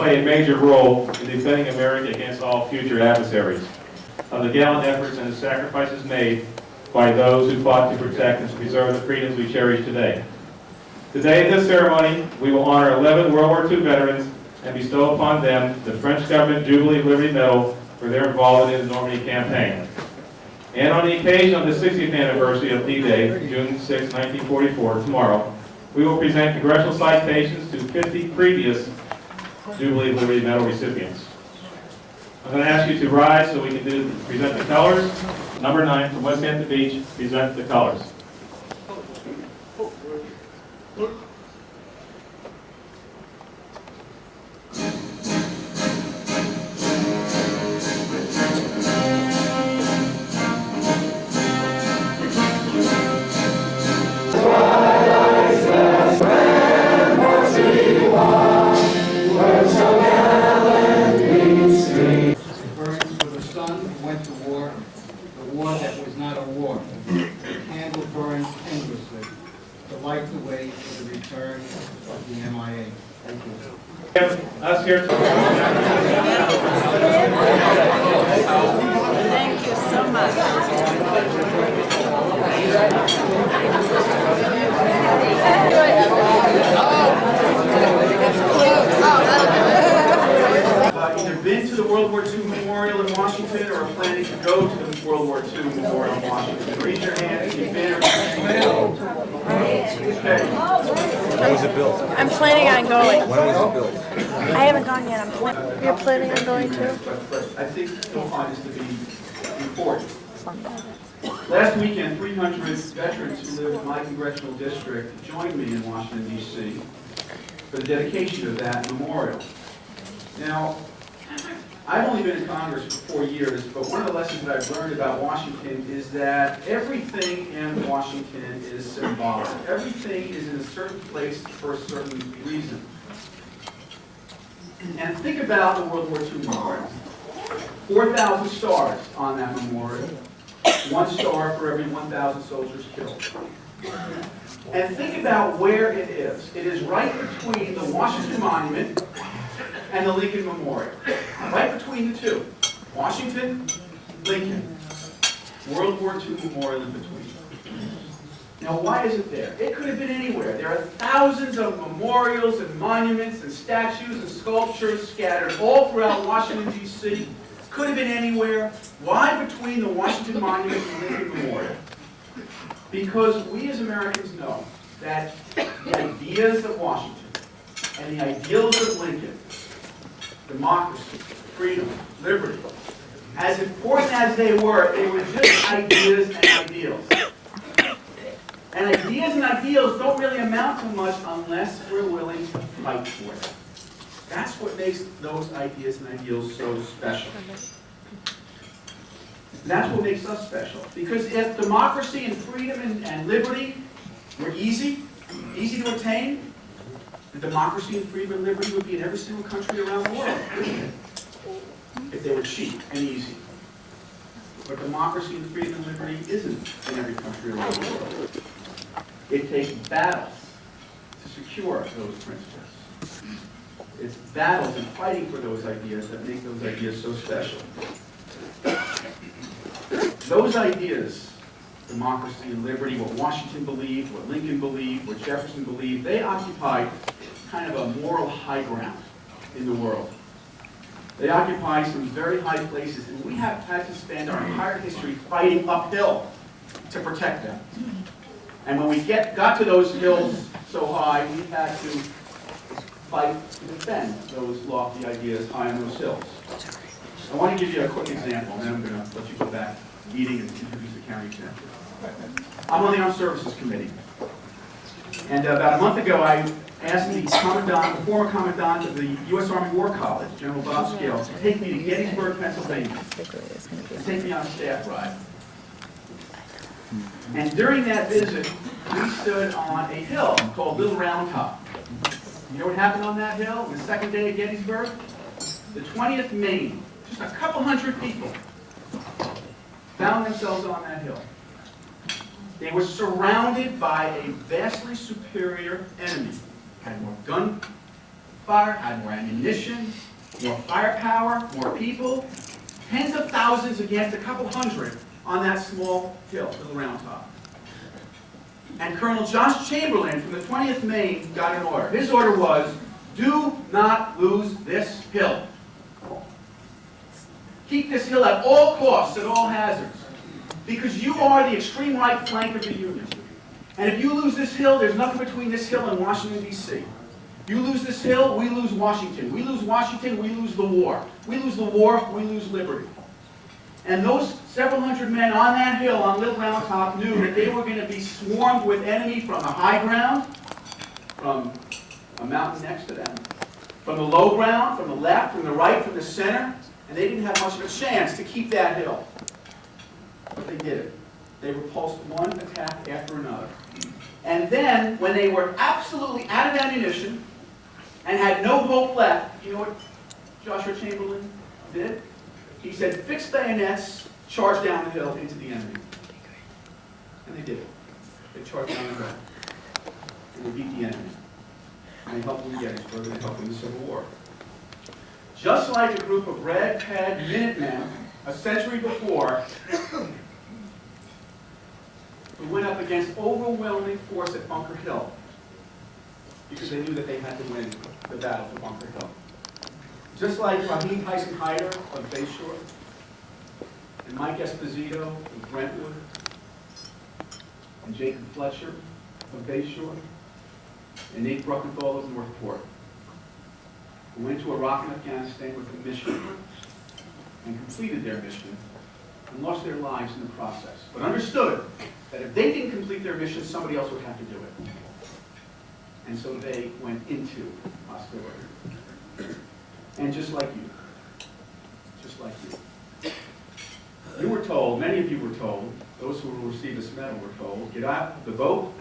play a major role in defending America against all future adversaries. Of the gallant efforts and the sacrifices made by those who fought to protect and to preserve the freedoms we cherish today. Today, in this ceremony, we will honor 11 World War II veterans and bestow upon them the French government Jubilee Liberty Medal for their involvement in the Normandy campaign. And on the occasion of the 60th anniversary of D-Day, June 6, 1944, tomorrow, we will present congressional citations to 50 previous Jubilee Liberty Medal recipients. I'm going to ask you to rise so we can present the colors. Number 9 from West Hampton Beach, present the colors. Us here. Thank you so much. Either been to the World War II Memorial in Washington or are planning to go to the World War II Memorial in Washington. Raise your hand if you've been or okay. When was it built? I'm planning on going. When was it built? I haven't gone yet. You're planning on going too? I think you'll find this to be important. Last weekend, 300 veterans who live in my congressional district joined me in Washington, D.C. for the dedication of that memorial. Now, I've only been in Congress for 4 years, but one of the lessons that I've learned about Washington is that everything in Washington is symbolic. Everything is in a certain place for a certain reason. And think about the World War II memorial. 4,000 stars on that memorial. 1 star for every 1,000 soldiers killed. And think about where it is. It is right between the Washington Monument and the Lincoln Memorial. Right between the two. Washington, Lincoln. World War II Memorial in between. Now, why is it there? It could have been anywhere. There are thousands of memorials and monuments and statues and sculptures scattered all throughout Washington, D.C. Could have been anywhere. Why between the Washington Monument and Lincoln Memorial? Because we as Americans know that the ideas of Washington and the ideals of Lincoln, democracy, freedom, liberty, as important as they were just ideas and ideals. And ideas and ideals don't really amount to much unless we're willing to fight for it. That's what makes those ideas and ideals so special. That's what makes us special. Because if democracy and freedom and liberty were easy to attain, the democracy and freedom and liberty would be in every single country around the world. If they were cheap and easy. But democracy and freedom and liberty isn't in every country around the world. It takes battles to secure those principles. It's battles and fighting for those ideas that make those ideas so special. Those ideas, democracy and liberty, what Washington believed, what Lincoln believed, what Jefferson believed, they occupied kind of a moral high ground in the world. They occupy some very high places, and we have had to spend our entire history fighting uphill to protect them. And when we got to those hills so high, we had to fight to defend those lofty ideas high on those hills. I want to give you a quick example, and then I'm going to let you go back to meeting and introduce the county executive. I'm on the Armed Services Committee. And about a month ago, I asked the former commandant of the U.S. Army War College, General Bob Scales, to take me to Gettysburg, Pennsylvania, to take me on a staff ride. And during that visit, we stood on a hill called Little Round Top. You know what happened on that hill on the second day of Gettysburg? The 20th Maine, just a couple hundred people, found themselves on that hill. They were surrounded by a vastly superior enemy. Had more gunfire, had more ammunition, more firepower, more people. Tens of thousands against a couple hundred on that small hill, Little Round Top. And Colonel Josh Chamberlain from the 20th Maine got an order. His order was, do not lose this hill. Keep this hill at all costs, at all hazards. Because you are the extreme right flank of the Union. And if you lose this hill, there's nothing between this hill and Washington, D.C. You lose this hill, we lose Washington. We lose Washington, we lose the war. We lose the war, we lose liberty. And those several hundred men on that hill, on Little Round Top, knew that they were going to be swarmed with enemy from the high ground, from a mountain next to them, from the low ground, from the left, from the right, from the center, and they didn't have much of a chance to keep that hill. But they did it. They repulsed one attack after another. And then, when they were absolutely out of ammunition and had no hope left, you know what Joshua Chamberlain did? He said, fix bayonets, charge down the hill into the enemy. And they did it. They charged down the hill. And they beat the enemy. And they helped win Gettysburg, and they helped win the Civil War. Just like a group of ragtag Minutemen a century before, we went up against overwhelming force at Bunker Hill because they knew that they had to win the battle for Bunker Hill. Just like Raheem Tyson Hyder of Bayshore, and Mike Esposito of Brentwood, and Jacob Fletcher of Bayshore, and Nate Bruckenthal of Northport, who went to Iraq and Afghanistan with a mission and completed their mission and lost their lives in the process, but understood that if they didn't complete their mission, somebody else would have to do it. And so they went into hostility. And just like you, you were told, many of you were told, those who will receive this medal were told, get out of the boat,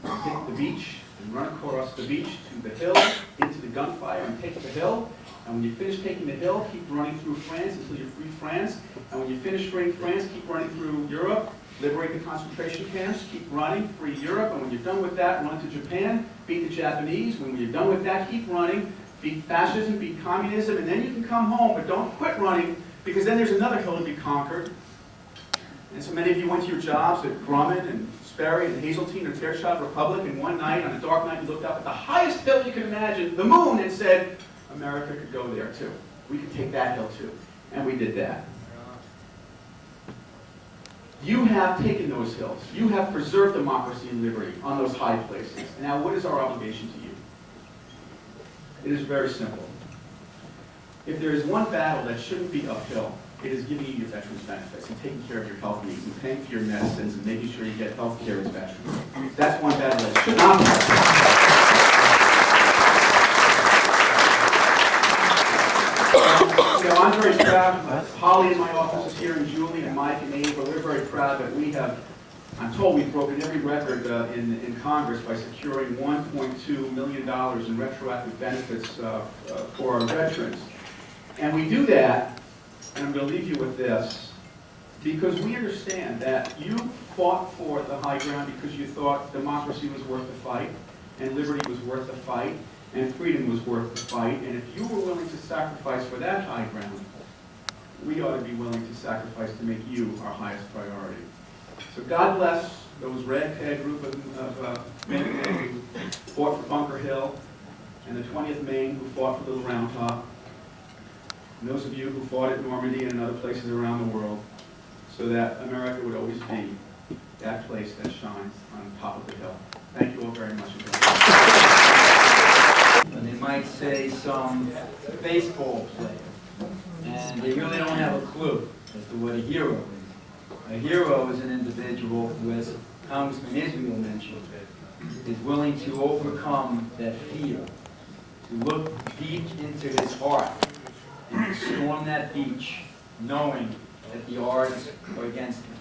hit the beach, and run across the beach to the hill, into the gunfire, and take the hill. And when you finish taking the hill, keep running through France until you free France. And when you finish freeing France, keep running through Europe, liberate the concentration camps, keep running, free Europe. And when you're done with that, run to Japan, beat the Japanese. When you're done with that, keep running, beat fascism, beat communism, and then you can come home, but don't quit running, because then there's another hill to be conquered. And so many of you went to your jobs at Grumman and Sperry and Hazeltine and Fairchild Republic, and one night, on a dark night, you looked up at the highest hill you could imagine, the moon, and said, America could go there too. We could take that hill too. And we did that. You have taken those hills. You have preserved democracy and liberty on those high places. Now, what is our obligation to you? It is very simple. If there is one battle that shouldn't be uphill, it is giving you your veterans benefits and taking care of your health needs and paying for your medicines and making sure you get health care as veterans. That's one battle that should not be uphill. I'm very proud. Holly in my office is here, and Julie and Mike and Ava. We're very proud that we have, I'm told we've broken every record in Congress by securing $1.2 million in retroactive benefits for our veterans. And we do that, and I'm going to leave you with this, because we understand that you fought for the high ground because you thought democracy was worth the fight, and liberty was worth the fight, and freedom was worth the fight. And if you were willing to sacrifice for that high ground, we ought to be willing to sacrifice to make you our highest priority. So God bless those ragtag group of men and women who fought for Bunker Hill, and the 20th Maine who fought for Little Round Top, and those of you who fought at Normandy and in other places around the world, so that America would always be that place that shines on top of the hill. Thank you all very much. And they might say some baseball player, and they really don't have a clue as to what a hero is. A hero is an individual who, as Congressman Israel mentioned, is willing to overcome that fear, to look deep into his heart, and to storm that beach, knowing that the odds are against him.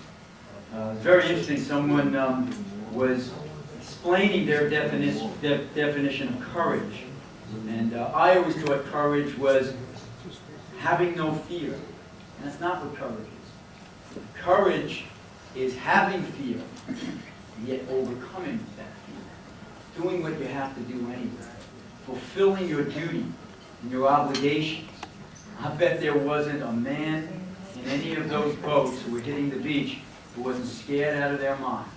It's very interesting. Someone was explaining their definition of courage, and I always thought courage was having no fear, and that's not what courage is. Courage is having fear, yet overcoming that fear, doing what you have to do anyway, fulfilling your duty and your obligations. I bet there wasn't a man in any of those boats who were hitting the beach who wasn't scared out of their mind.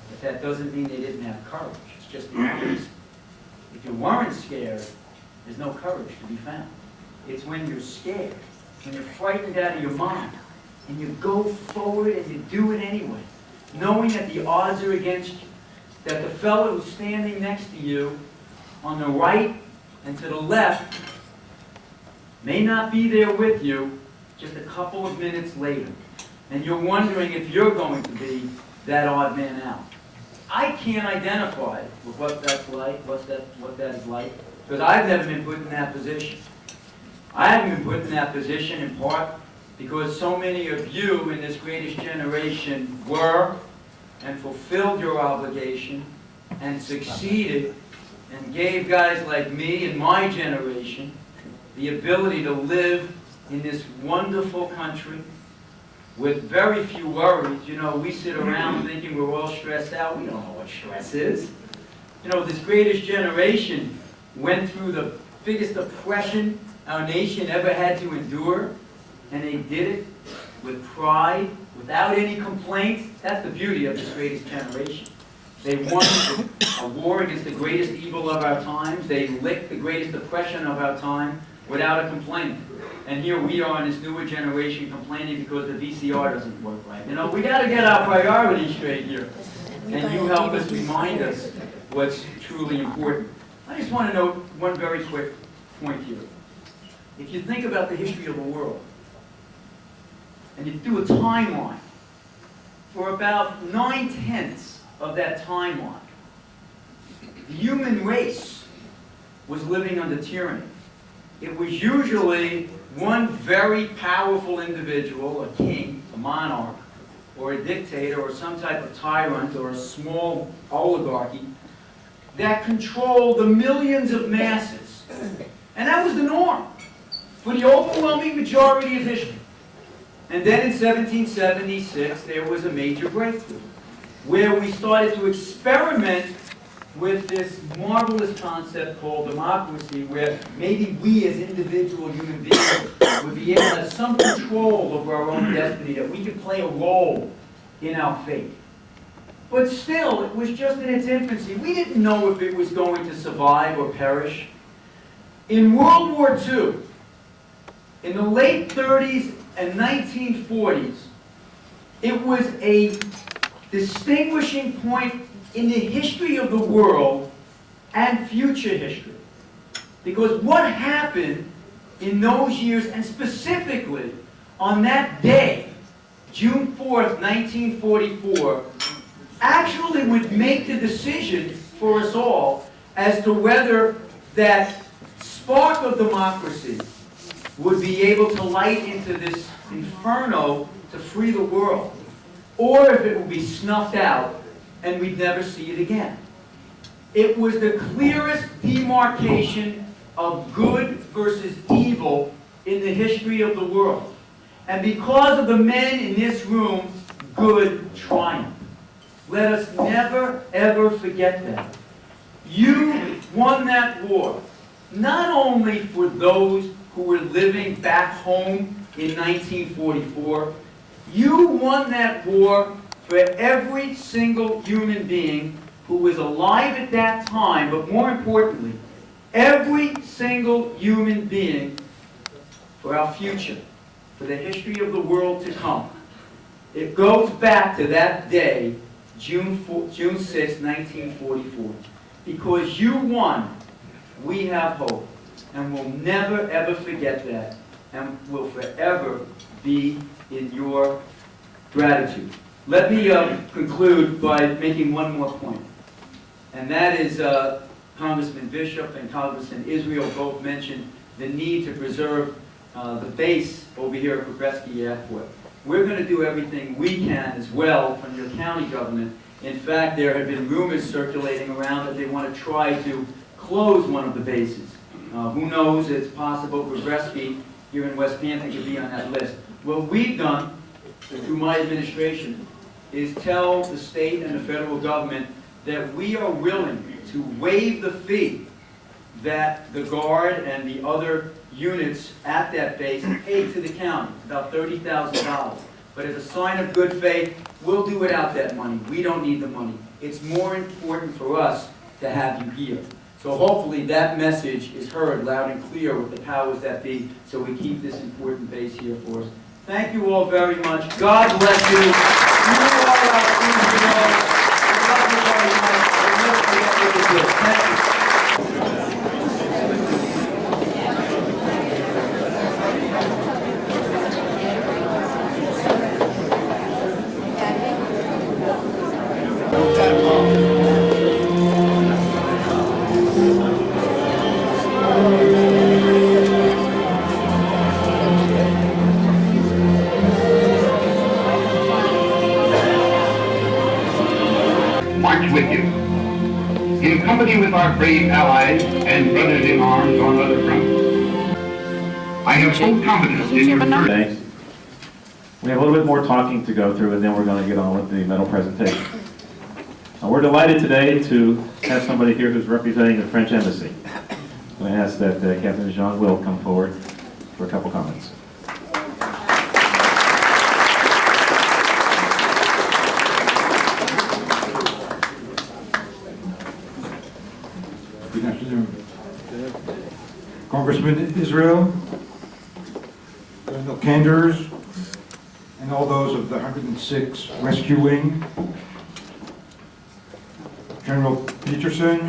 But that doesn't mean they didn't have courage. It's just the opposite. If you weren't scared, there's no courage to be found. It's when you're scared, when you're frightened out of your mind, and you go forward and you do it anyway, knowing that the odds are against you, that the fellow who's standing next to you on the right and to the left may not be there with you just a couple of minutes later, and you're wondering if you're going to be that odd man out. I can't identify with what that's like, what that is like, because I've never been put in that position. I haven't been put in that position in part because so many of you in this greatest generation were and fulfilled your obligation and succeeded and gave guys like me and my generation the ability to live in this wonderful country with very few worries. You know, we sit around thinking we're all stressed out. We don't know what stress is. You know, this greatest generation went through the biggest depression our nation ever had to endure, and they did it with pride, without any complaints. That's the beauty of this greatest generation. They won a war against the greatest evil of our times. They licked the greatest depression of our time without a complaint. And here we are in this newer generation complaining because the VCR doesn't work right. You know, we got to get our priorities straight here. And you help us remind us what's truly important. I just want to note one very quick point here. If you think about the history of the world, and you do a timeline, for about 9/10 of that timeline, the human race was living under tyranny. It was usually one very powerful individual, a king, a monarch, or a dictator, or some type of tyrant, or a small oligarchy, that controlled the millions of masses. And that was the norm for the overwhelming majority of history. And then in 1776, there was a major breakthrough, where we started to experiment with this marvelous concept called democracy, where maybe we as individual human beings would be able to have some control over our own destiny, that we could play a role in our faith. But still, it was just in its infancy. We didn't know if it was going to survive or perish. In World War II, in the late 30s and 1940s, it was a distinguishing point in the history of the world and future history. Because what happened in those years, and specifically on that day, June 4th, 1944, actually would make the decision for us all as to whether that spark of democracy would be able to light into this inferno to free the world, or if it would be snuffed out and we'd never see it again. It was the clearest demarcation of good versus evil in the history of the world. And because of the men in this room, good triumphed. Let us never, ever forget that. You won that war, not only for those who were living back home in 1944, you won that war for every single human being who was alive at that time, but more importantly, every single human being for our future, for the history of the world to come. It goes back to that day, June 6, 1944. Because you won, we have hope. And we'll never, ever forget that. And will forever be in your gratitude. Let me conclude by making one more point. And that is Congressman Bishop and Congressman Israel both mentioned the need to preserve the base over here at Progreski Airport. We're going to do everything we can as well from your county government. In fact, there have been rumors circulating around that they want to try to close one of the bases. Who knows, it's possible Progreski here in West Hampton could be on that list. What we've done, through my administration, is tell the state and the federal government that we are willing to waive the fee that the Guard and the other units at that base pay to the county, about $30,000. But as a sign of good faith, we'll do without that money. We don't need the money. It's more important for us to have you here. So hopefully that message is heard loud and clear with the powers that be, so we keep this important base here for us. Thank you all very much. God bless you. You are our heroes. I love you very much. We'll never forget what you did. Thank you. March with you, in company with our brave allies and brothers in arms on other fronts. I have full confidence in your courage. Thanks. We have a little bit more talking to go through, and then we're going to get on with the medal presentation. We're delighted today to have somebody here who's representing the French Embassy. I'm going to ask that Captain Jean will come forward for a couple comments. Good afternoon. Congressman Israel, Colonel Kanders, and all those of the 106 Rescue Wing, General Peterson,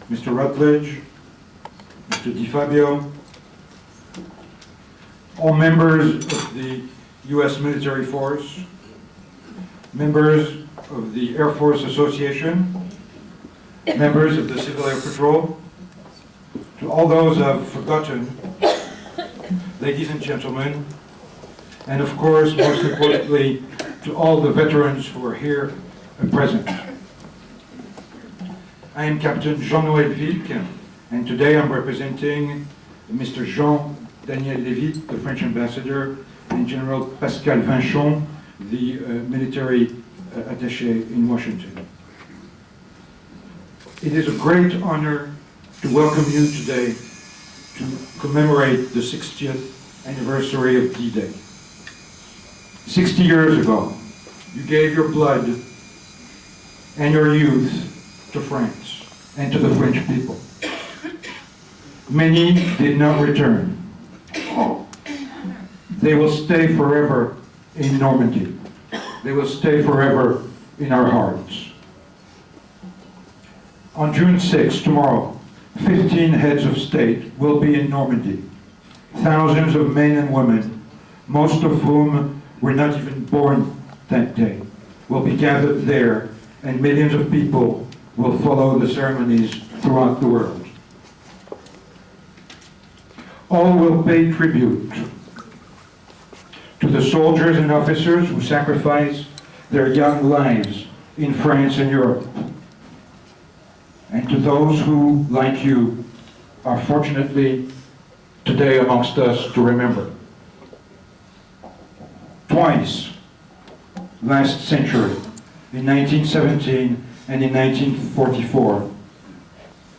Mr. Rutledge, Mr. DiFabio, all members of the U.S. military force, members of the Air Force Association, members of the Civil Air Patrol, to all those I've forgotten, ladies and gentlemen, and of course, most importantly, to all the veterans who are here and present. I am Captain Jean-Noël Vilque, and today I'm representing Mr. Jean-Daniel Lévy, the French ambassador, and General Pascal Vinchon, the military attaché in Washington. It is a great honor to welcome you today to commemorate the 60th anniversary of D-Day. 60 years ago, You gave your blood and your youth to France and to the French people. Many did not return. They will stay forever in Normandy. They will stay forever in our hearts. On June 6th, tomorrow, 15 heads of state will be in Normandy. Thousands of men and women, most of whom were not even born that day, will be gathered there, and millions of people will follow the ceremonies throughout the world. All will pay tribute to the soldiers and officers who sacrificed their young lives in France and Europe, and to those who, like you, are fortunately today amongst us to remember. Twice last century, in 1917 and in 1944,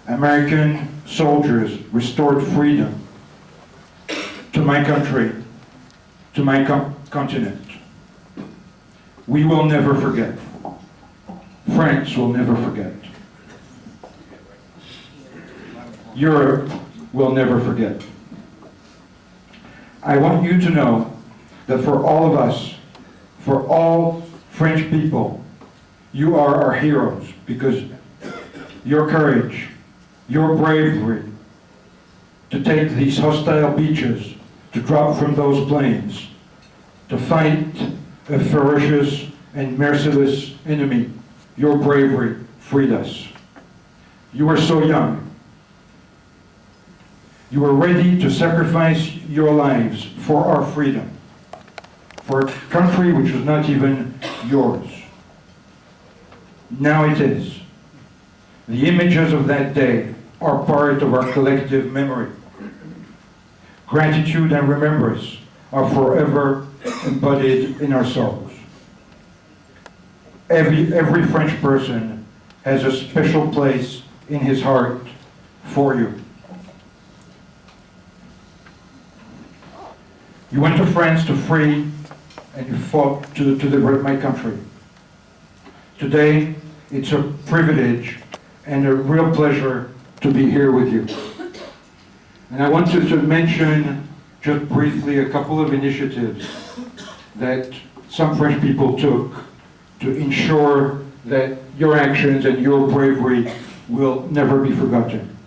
American soldiers restored freedom to my country, to my continent. We will never forget. France will never forget. Europe will never forget. I want you to know that for all of us, for all French people, you are our heroes, because your courage, your bravery to take these hostile beaches, to drop from those planes, to fight a ferocious and merciless enemy, your bravery freed us. You were so young. You were ready to sacrifice your lives for our freedom, for a country which was not even yours. Now it is. The images of that day are part of our collective memory. Gratitude and remembrance are forever embodied in our souls. Every French person has a special place in his heart for you. You went to France to free, and you fought to liberate my country. Today, it's a privilege and a real pleasure to be here with you. And I wanted to mention just briefly a couple of initiatives that some French people took to ensure that your actions and your bravery will never be forgotten.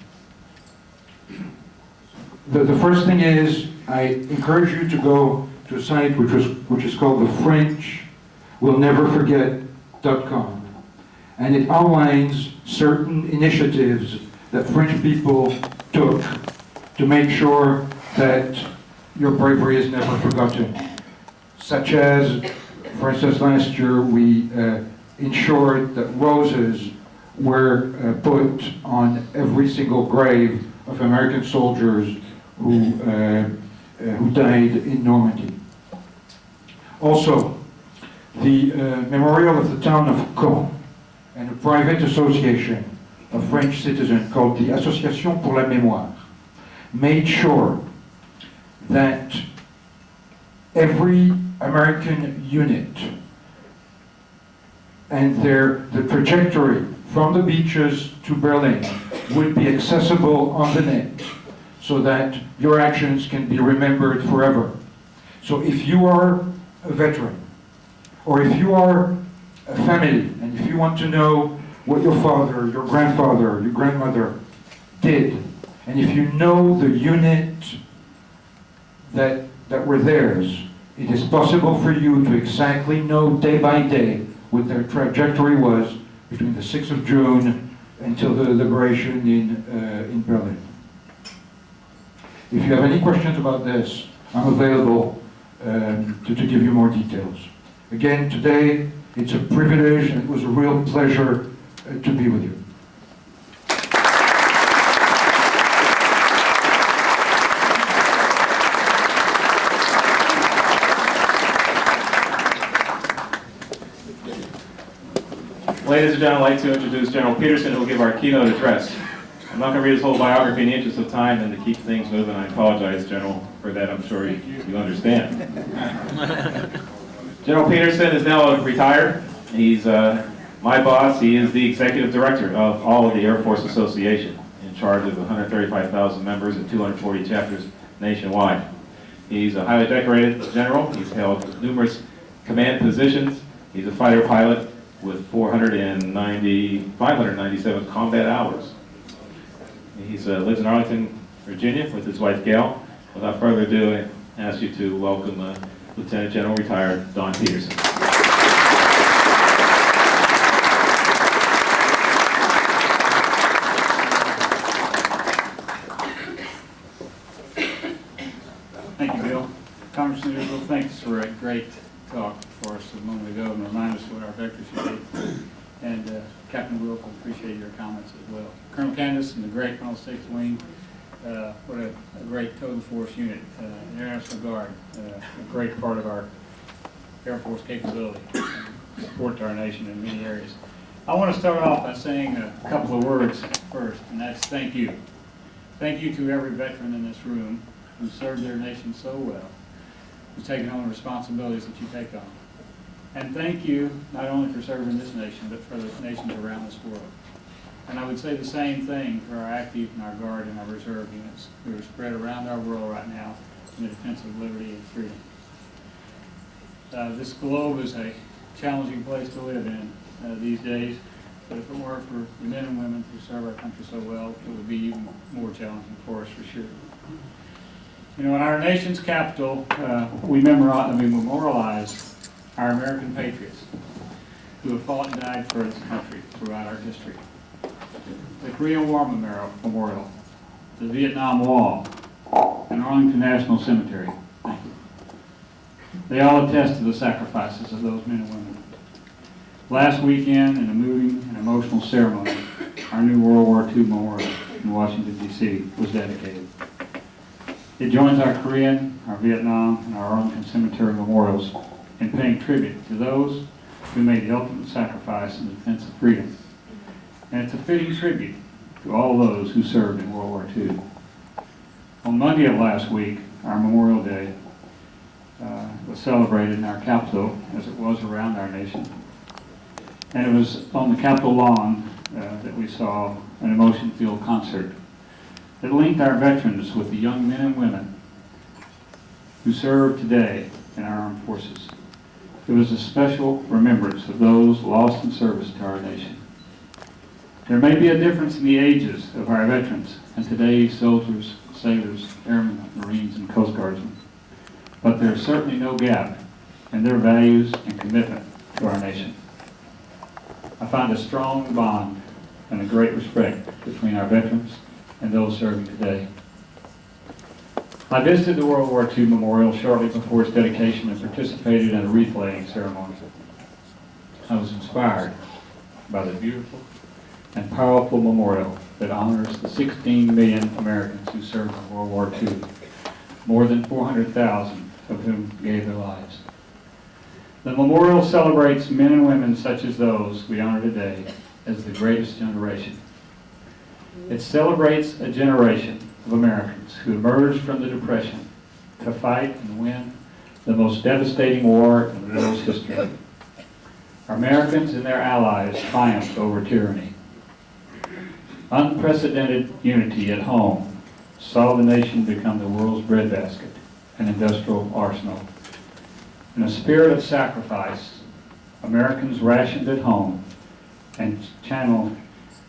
The first thing is, I encourage you to go to a site which is called the French Will Never Forget.com. And it outlines certain initiatives that French people took to make sure that your bravery is never forgotten. Such as, for instance, last year we ensured that roses were put on every single grave of American soldiers who died in Normandy. Also, the memorial of the town of Caen and a private association of French citizens called the Association pour la Mémoire made sure that every American unit and the trajectory from the beaches to Berlin would be accessible on the net, so that your actions can be remembered forever. So if you are a veteran, or if you are a family, and if you want to know what your father, your grandfather, your grandmother did, and if you know the unit that were theirs, it is possible for you to exactly know day by day what their trajectory was between the 6th of June until the liberation in Berlin. If you have any questions about this, I'm available to give you more details. Again, today, it's a privilege and it was a real pleasure to be with you. Ladies and gentlemen, I'd like to introduce General Peterson, who will give our keynote address. I'm not going to read his whole biography in the interest of time and to keep things moving. I apologize, General, for that. I'm sure you understand. General Peterson is now retired. He's my boss. He is the executive director of all of the Air Force Association, in charge of 135,000 members and 240 chapters nationwide. He's a highly decorated general. He's held numerous command positions. He's a fighter pilot with 597 combat hours. He lives in Arlington, Virginia, with his wife, Gail. Without further ado, I ask you to welcome Lieutenant General retired Don Peterson. Thank you, Bill. Congressman Israel, thanks for a great talk for us a moment ago and remind us what our veterans should be. And Captain Wilk, I appreciate your comments as well. Colonel Candace and the great 106th Wing, what a great total force unit. Air National Guard, a great part of our Air Force capability, support to our nation in many areas. I want to start off by saying a couple of words first, and that's thank you. Thank you to every veteran in this room who served their nation so well, who's taken on the responsibilities that you take on. And thank you not only for serving this nation, but for the nations around this world. And I would say the same thing for our active and our Guard and our reserve units who are spread around our world right now in the defense of liberty and freedom. This globe is a challenging place to live in these days, but if it weren't for the men and women who serve our country so well, it would be even more challenging for us for sure. You know, in our nation's capital, we memorialize our American patriots who have fought and died for this country throughout our history. The Korean War Memorial, the Vietnam Wall, and Arlington National Cemetery. Thank you. They all attest to the sacrifices of those men and women. Last weekend, in a moving and emotional ceremony, our new World War II Memorial in Washington, D.C. was dedicated. It joins our Korean, our Vietnam, and our Arlington Cemetery memorials in paying tribute to those who made the ultimate sacrifice in defense of freedom. And it's a fitting tribute to all those who served in World War II. On Monday of last week, our Memorial Day was celebrated in our Capitol, as it was around our nation. And it was on the Capitol lawn that we saw an emotion-filled concert that linked our veterans with the young men and women who serve today in our armed forces. It was a special remembrance of those lost in service to our nation. There may be a difference in the ages of our veterans and today's soldiers, sailors, airmen, Marines, and Coast Guardsmen, but there is certainly no gap in their values and commitment to our nation. I find a strong bond and a great respect between our veterans and those serving today. I visited the World War II Memorial shortly before its dedication and participated in a wreath-laying ceremony. I was inspired by the beautiful and powerful memorial that honors the 16 million Americans who served in World War II, more than 400,000 of whom gave their lives. The memorial celebrates men and women such as those we honor today as the greatest generation. It celebrates a generation of Americans who emerged from the Depression to fight and win the most devastating war in the world's history. Americans and their allies triumphed over tyranny. Unprecedented unity at home saw the nation become the world's breadbasket and industrial arsenal. In a spirit of sacrifice, Americans rationed at home and channeled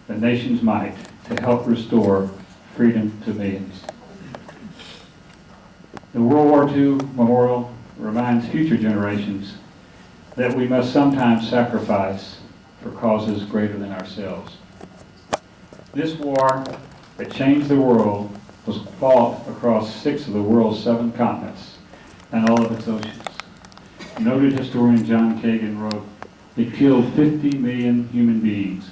the nation's might to help restore freedom to millions. The World War II Memorial reminds future generations that we must sometimes sacrifice for causes greater than ourselves. This war that changed the world was fought across 6 of the world's 7 continents and all of its oceans. Noted historian John Kagan wrote, "It killed 50 million human beings,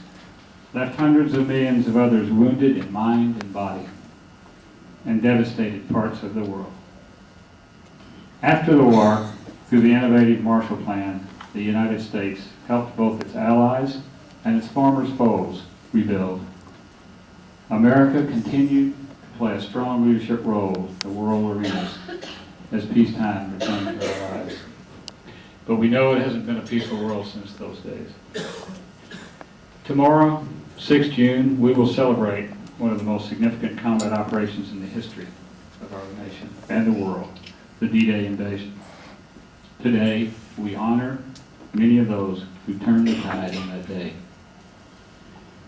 left hundreds of millions of others wounded in mind and body, and devastated parts of the world." After the war, through the innovative Marshall Plan, the United States helped both its allies and its former foes rebuild. America continued to play a strong leadership role in the world arenas as peacetime returned to our lives. but we know it hasn't been a peaceful world since those days. Tomorrow, 6 June, we will celebrate one of the most significant combat operations in the history of our nation and the world, the D-Day invasion. Today, we honor many of those who turned the tide on that day.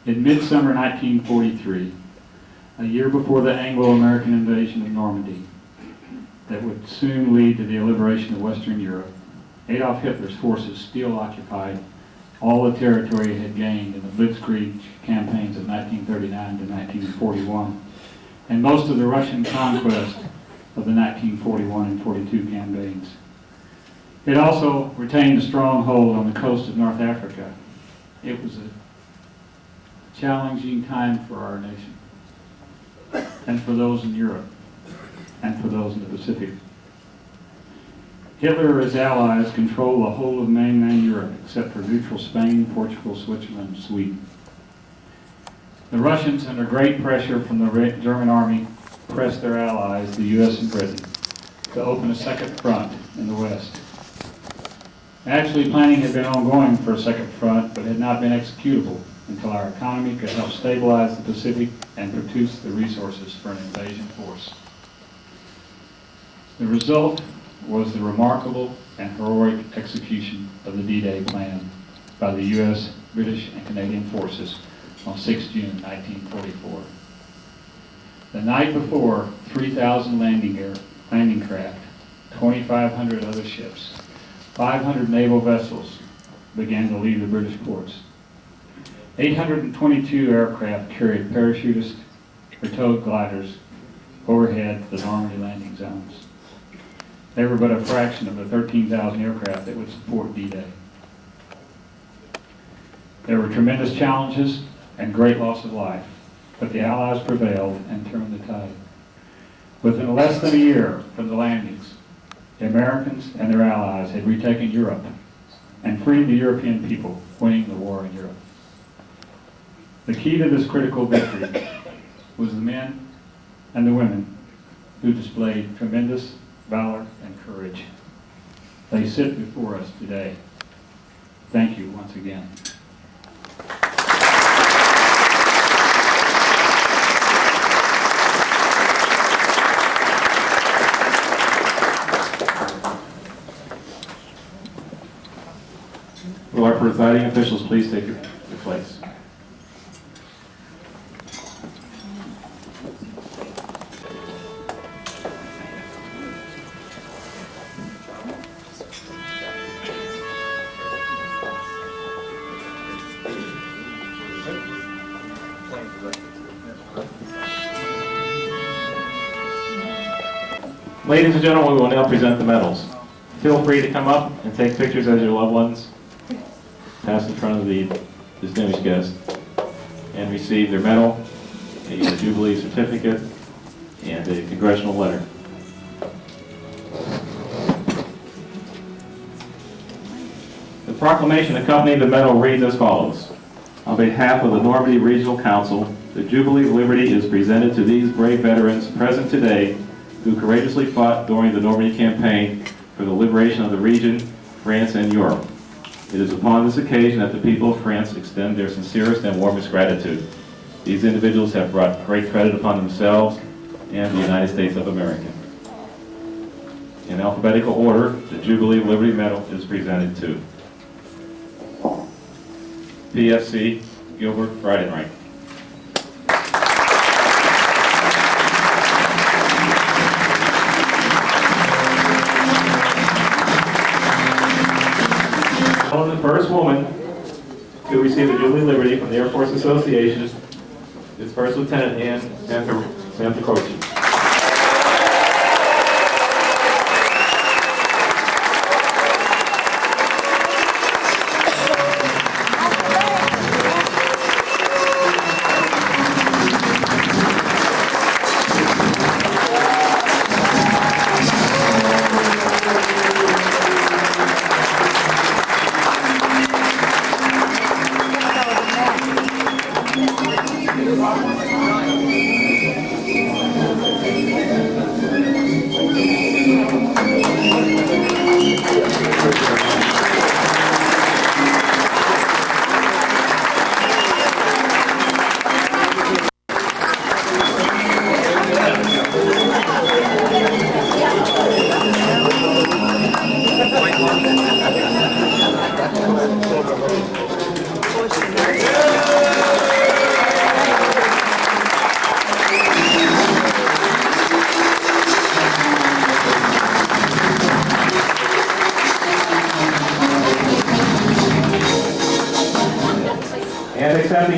In midsummer 1943, a year before the Anglo-American invasion of Normandy that would soon lead to the liberation of Western Europe, Adolf Hitler's forces still occupied all the territory it had gained in the Blitzkrieg campaigns of 1939 to 1941, and most of the Russian conquest of the 1941 and 42 campaigns. It also retained a strong hold on the coast of North Africa. It was a challenging time for our nation, and for those in Europe, and for those in the Pacific. Hitler or his allies control the whole of mainland Europe, except for neutral Spain, Portugal, Switzerland, and Sweden. The Russians, under great pressure from the German army, pressed their allies, the U.S. and Britain, to open a second front in the West. Actually, planning had been ongoing for a second front, but had not been executable until our economy could help stabilize the Pacific and produce the resources for an invasion force. The result was the remarkable and heroic execution of the D-Day plan by the U.S., British, and Canadian forces on 6 June 1944. The night before, 3,000 landing craft, 2,500 other ships, 500 naval vessels began to leave the British ports. 822 aircraft carried parachutists or towed gliders overhead the Normandy landing zones. They were but a fraction of the 13,000 aircraft that would support D-Day. There were tremendous challenges and great loss of life, but the Allies prevailed and turned the tide. Within less than a year from the landings, the Americans and their allies had retaken Europe and freed the European people, winning the war in Europe. The key to this critical victory was the men and the women who displayed tremendous valor and courage. They sit before us today. Thank you once again. Will our presiding officials please take your place? Ladies and gentlemen, we will now present the medals. Feel free to come up and take pictures as your loved ones pass in front of the distinguished guest and receive their medal, a Jubilee certificate, and a congressional letter. The proclamation accompanying the medal reads as follows. On behalf of the Normandy Regional Council, the Jubilee of Liberty is presented to these brave veterans present today who courageously fought during the Normandy campaign for the liberation of the region, France, and Europe. It is upon this occasion that the people of France extend their sincerest and warmest gratitude. These individuals have brought great credit upon themselves and the United States of America. In alphabetical order, the Jubilee of Liberty Medal is presented to PFC Gilbert Freidenreich. The first woman to receive the Jubilee of Liberty from the Air Force Association is First Lieutenant Ann Santacroce.